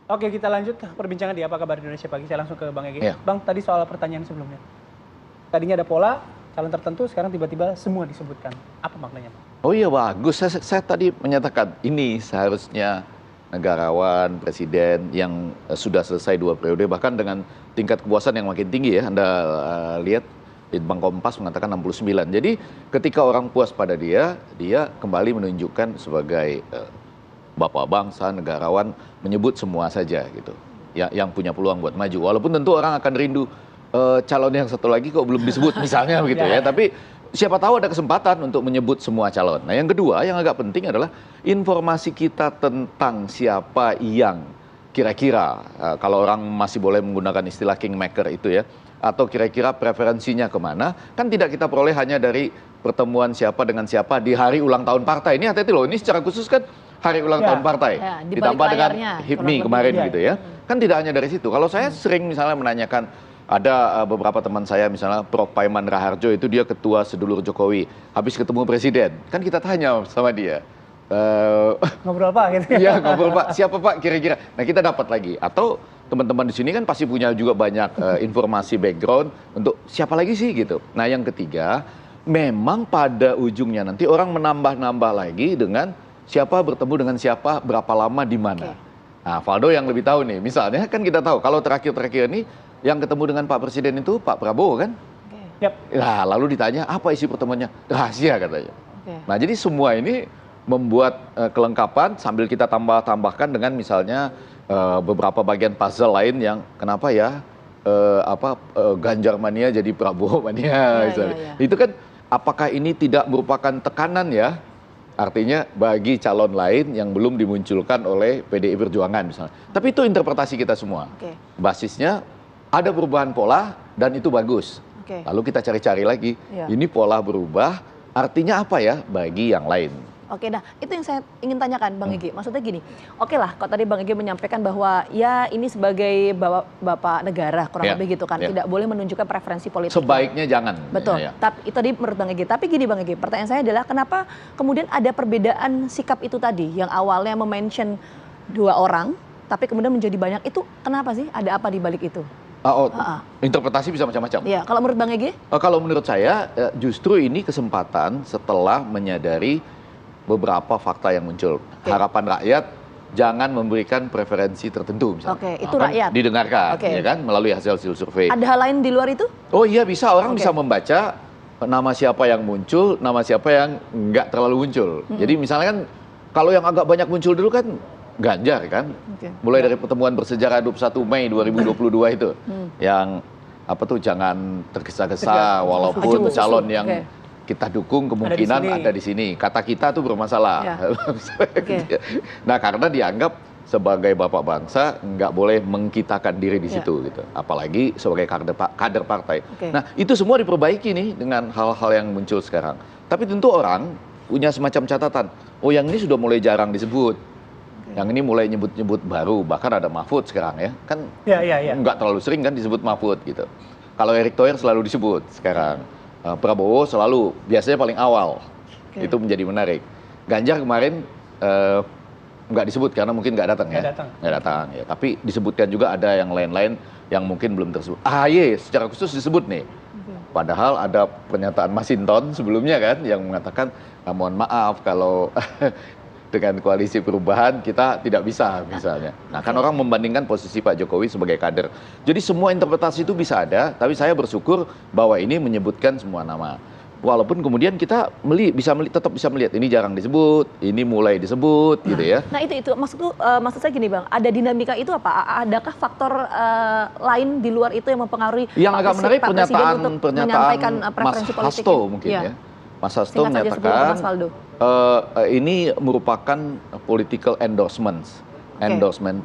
Oke, kita lanjut ke perbincangan di Apa Kabar Indonesia Pagi. Saya langsung ke Bang Ege. Iya. Bang, tadi soal pertanyaan sebelumnya. Tadinya ada pola, calon tertentu, sekarang tiba-tiba semua disebutkan. Apa maknanya? Oh iya bagus, saya tadi menyatakan ini seharusnya negarawan, presiden yang sudah selesai 2 periode, bahkan dengan tingkat kepuasan yang makin tinggi ya. Anda lihat Litbang Kompas mengatakan 69. Jadi ketika orang puas pada dia kembali menunjukkan sebagai bapak bangsa, negarawan, menyebut semua saja gitu. Yang punya peluang buat maju. Walaupun tentu orang akan rindu calon yang satu lagi kok belum disebut misalnya begitu ya. Tapi siapa tahu ada kesempatan untuk menyebut semua calon. Nah yang kedua yang agak penting adalah informasi kita tentang siapa yang kira-kira, kalau orang masih boleh menggunakan istilah kingmaker itu ya, atau kira-kira preferensinya kemana, kan tidak kita peroleh hanya dari pertemuan siapa dengan siapa di hari ulang tahun partai. Ini hati-hati loh, ini secara khusus kan hari ulang tahun partai, ditambah dengan HIPMI kemarin gitu ya. Kan tidak hanya dari situ. Kalau saya sering misalnya menanyakan, ada beberapa teman saya misalnya Prof. Paiman Raharjo itu dia ketua sedulur Jokowi, habis ketemu presiden, kan kita tanya sama dia, ngobrol apa gitu? Iya ngobrol Pak, siapa Pak kira-kira? Nah kita dapat lagi. Atau teman-teman di sini kan pasti punya juga banyak informasi background untuk siapa lagi sih gitu. Nah yang ketiga, memang pada ujungnya nanti orang menambah-nambah lagi dengan siapa bertemu dengan siapa, berapa lama, di mana. Nah Valdo yang lebih tahu nih, misalnya kan kita tahu kalau terakhir-terakhir ini yang ketemu dengan Pak Presiden itu Pak Prabowo kan? Nah lalu ditanya apa isi pertemuannya? Rahasia katanya. Nah jadi semua ini membuat kelengkapan sambil kita tambahkan dengan misalnya beberapa bagian puzzle lain yang kenapa ya Ganjar mania jadi Prabowo mania misalnya. Itu kan apakah ini tidak merupakan tekanan ya? Artinya bagi calon lain yang belum dimunculkan oleh PDI Perjuangan misalnya. Tapi itu interpretasi kita semua. Basisnya ada perubahan pola dan itu bagus. Lalu kita cari-cari lagi, ini pola berubah artinya apa ya bagi yang lain. Oke, nah itu yang saya ingin tanyakan Bang Ege. Maksudnya gini, oke lah kalau tadi Bang Ege menyampaikan bahwa ya ini sebagai bapak negara kurang lebih gitu kan, tidak boleh menunjukkan preferensi politik. Sebaiknya jangan. Betul, tapi itu tadi menurut Bang Ege. Tapi gini Bang Ege, pertanyaan saya adalah kenapa kemudian ada perbedaan sikap itu tadi, yang awalnya mention 2 orang, tapi kemudian menjadi banyak, itu kenapa sih? Ada apa di balik itu? Interpretasi bisa macam-macam. Iya, kalau menurut Bang Ege? Kalau menurut saya justru ini kesempatan setelah menyadari beberapa fakta yang muncul. Harapan rakyat jangan memberikan preferensi tertentu misalnya. Itu rakyat didengarkan ya kan melalui hasil survei. Ada hal lain di luar itu? Oh iya bisa, orang bisa membaca nama siapa yang muncul, nama siapa yang nggak terlalu muncul. Jadi misalnya kan kalau yang agak banyak muncul dulu kan Ganjar kan. Mulai dari pertemuan bersejarah 21 Mei 2022 itu. Yang apa tuh jangan tergesa-gesa walaupun calon yang kita dukung kemungkinan ada di sini. Kata kita tuh bermasalah. Nah karena dianggap sebagai bapak bangsa nggak boleh mengkitakan diri di situ gitu. Apalagi sebagai kader partai. Nah itu semua diperbaiki nih dengan hal-hal yang muncul sekarang. Tapi tentu orang punya semacam catatan. Oh yang ini sudah mulai jarang disebut. Yang ini mulai nyebut-nyebut baru. Bahkan ada Mahfud sekarang ya. Kan nggak terlalu sering kan disebut Mahfud gitu. Kalau Erick Thohir selalu disebut sekarang. Prabowo selalu, biasanya paling awal. Itu menjadi menarik. Ganjar kemarin nggak disebut karena mungkin nggak datang ya. Nggak datang ya. Tapi disebutkan juga ada yang lain-lain yang mungkin belum tersebut. AHY secara khusus disebut nih. Padahal ada pernyataan Masinton sebelumnya kan yang mengatakan mohon maaf kalau dengan koalisi perubahan kita tidak bisa misalnya. Nah kan orang membandingkan posisi Pak Jokowi sebagai kader. Jadi semua interpretasi itu bisa ada, tapi saya bersyukur bahwa ini menyebutkan semua nama. Walaupun kemudian kita tetap bisa melihat ini jarang disebut, ini mulai disebut gitu ya. Nah itu maksud saya gini Bang, ada dinamika itu apa? Adakah faktor lain di luar itu yang mempengaruhi? Yang agak menarik pernyataan Mas Hasto mungkin ya. Mas Hasto menyatakan ini merupakan political endorsement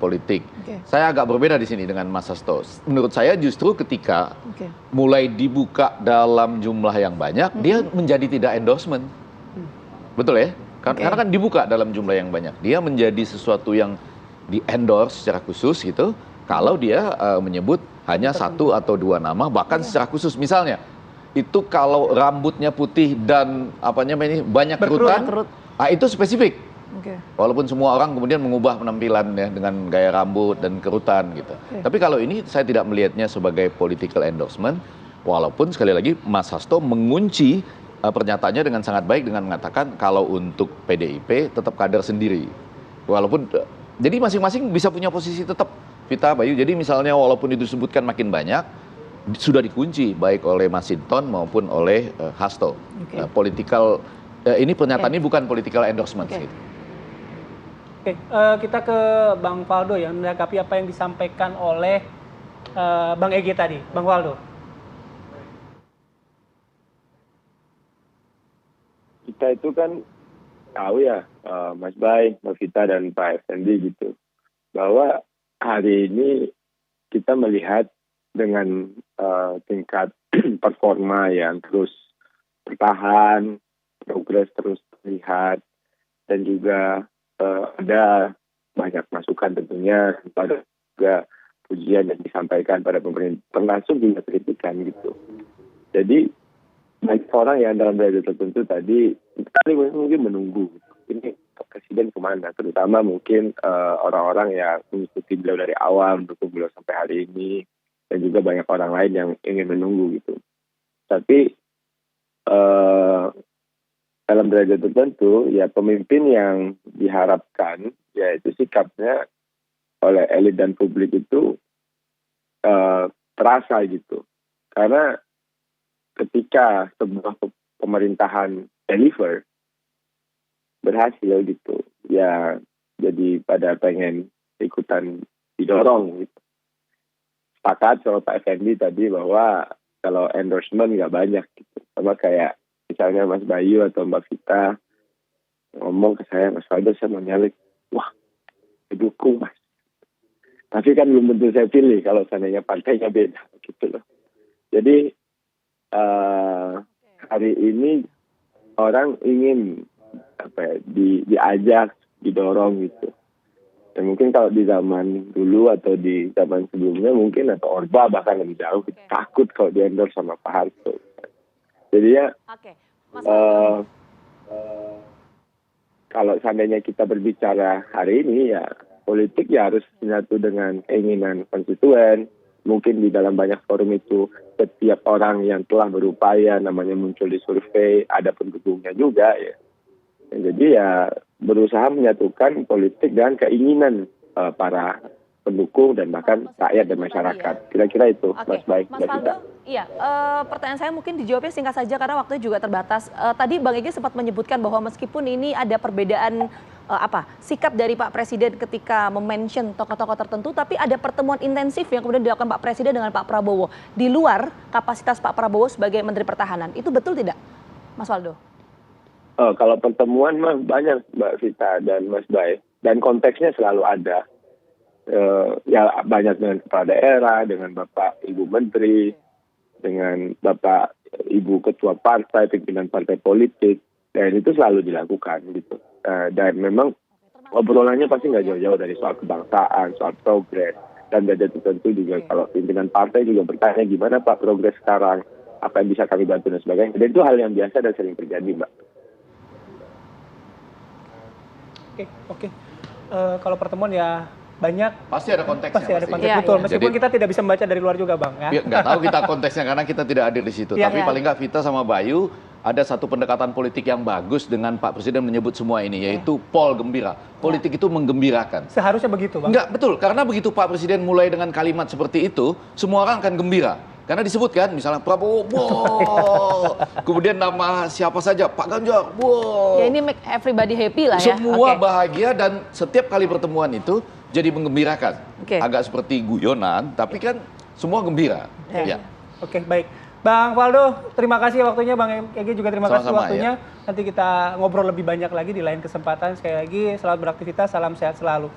politik. Saya agak berbeda di sini dengan Mas Hasto. Menurut saya justru ketika mulai dibuka dalam jumlah yang banyak, dia menjadi tidak endorsement. Betul ya? Karena kan dibuka dalam jumlah yang banyak. Dia menjadi sesuatu yang di-endorse secara khusus gitu. Kalau dia menyebut hanya 1 atau 2 nama, bahkan secara khusus misalnya. Itu kalau rambutnya putih dan banyak kerutan, itu spesifik. Oke. Walaupun semua orang kemudian mengubah penampilan ya dengan gaya rambut dan kerutan gitu. Tapi kalau ini saya tidak melihatnya sebagai political endorsement. Walaupun sekali lagi Mas Hasto mengunci pernyataannya dengan sangat baik dengan mengatakan kalau untuk PDIP tetap kader sendiri. Walaupun jadi masing-masing bisa punya posisi tetap, Vita, Bayu. Jadi misalnya walaupun itu disebutkan makin banyak, sudah dikunci baik oleh Mas Hinton maupun oleh Hasto. Political ini pernyataan ini bukan political endorsement. Gitu. Oke, kita ke Bang Faldo yang menanggapi apa yang disampaikan oleh Bang Egy tadi. Bang Faldo. Kita itu kan tahu ya, Mas Bay, Mbak Vita, dan Pak Effendi gitu, bahwa hari ini kita melihat dengan tingkat performa yang terus bertahan, progres terus terlihat, dan juga ada banyak masukan tentunya pada juga pujian yang disampaikan pada pemerintah, termasuk juga kritikan gitu. Jadi banyak orang yang dalam derajat tertentu tadi mungkin menunggu ini presiden kemana, terutama mungkin orang-orang yang mengikuti beliau dari awal, mendukung beliau sampai hari ini, dan juga banyak orang lain yang ingin menunggu gitu. Tapi dalam derajat tertentu, ya pemimpin yang diharapkan, yaitu sikapnya oleh elit dan publik itu terasa gitu. Karena ketika sebuah pemerintahan deliver, berhasil gitu, ya jadi pada pengen ikutan didorong gitu. Sepakat sama Pak Effendi tadi bahwa kalau endorsement nggak banyak gitu. Sama kayak misalnya Mas Bayu atau Mbak Vita ngomong ke saya, Mas Faldo saya mau nyalek, wah didukung Mas. Tapi kan belum tentu saya pilih kalau seandainya partainya beda gitu loh. Jadi hari ini orang ingin diajak, didorong gitu. Dan mungkin kalau di zaman dulu atau di zaman sebelumnya mungkin atau Orba bahkan lebih jauh takut kalau di-endorse sama Pak Harto. Jadi ya kalau seandainya kita berbicara hari ini ya politik ya harus menyatu dengan keinginan konstituen. Mungkin di dalam banyak forum itu setiap orang yang telah berupaya namanya muncul di survei ada pendukungnya juga ya. Jadi ya berusaha menyatukan politik dan keinginan para pendukung dan bahkan rakyat dan masyarakat. Kira-kira itu, Mas Baik. Mas Faldo, iya, pertanyaan saya mungkin dijawabnya singkat saja karena waktunya juga terbatas. Tadi Bang Egy sempat menyebutkan bahwa meskipun ini ada perbedaan sikap dari Pak Presiden ketika memention tokoh-tokoh tertentu, tapi ada pertemuan intensif yang kemudian dilakukan Pak Presiden dengan Pak Prabowo di luar kapasitas Pak Prabowo sebagai Menteri Pertahanan. Itu betul tidak, Mas Faldo? Kalau pertemuan mah banyak Mbak Vita dan Mas Bay, dan konteksnya selalu ada. Ya banyak dengan kepala daerah, dengan Bapak Ibu Menteri, dengan Bapak Ibu Ketua Partai, pimpinan partai politik, dan itu selalu dilakukan gitu. Dan memang obrolannya pasti nggak jauh-jauh dari soal kebangsaan, soal progres, dan ada tertentu juga kalau pimpinan partai juga bertanya gimana Pak progres sekarang, apa yang bisa kami bantu dan sebagainya. Dan itu hal yang biasa dan sering terjadi, Mbak. Oke. Kalau pertemuan ya banyak. Pasti ada konteksnya. Pasti ada konteks, betul. Iya. Meskipun Jadi, kita tidak bisa membaca dari luar juga, Bang. Ya. Nggak tahu kita konteksnya karena kita tidak hadir di situ. Tapi paling nggak Vita sama Bayu ada satu pendekatan politik yang bagus dengan Pak Presiden menyebut semua ini, yaitu Pol Gembira. Politik itu menggembirakan. Seharusnya begitu, Bang. Enggak, betul. Karena begitu Pak Presiden mulai dengan kalimat seperti itu, semua orang akan gembira. Karena disebutkan misalnya Prabowo, wow. Kemudian nama siapa saja, Pak Ganjar, wow. Ya ini make everybody happy lah ya. Semua bahagia dan setiap kali pertemuan itu jadi menggembirakan. Agak seperti guyonan, tapi kan semua gembira. Ya. Oke, baik. Bang Faldo, terima kasih waktunya. Bang Egy juga terima kasih waktunya. Ya. Nanti kita ngobrol lebih banyak lagi di lain kesempatan. Sekali lagi, selamat beraktivitas, salam sehat selalu.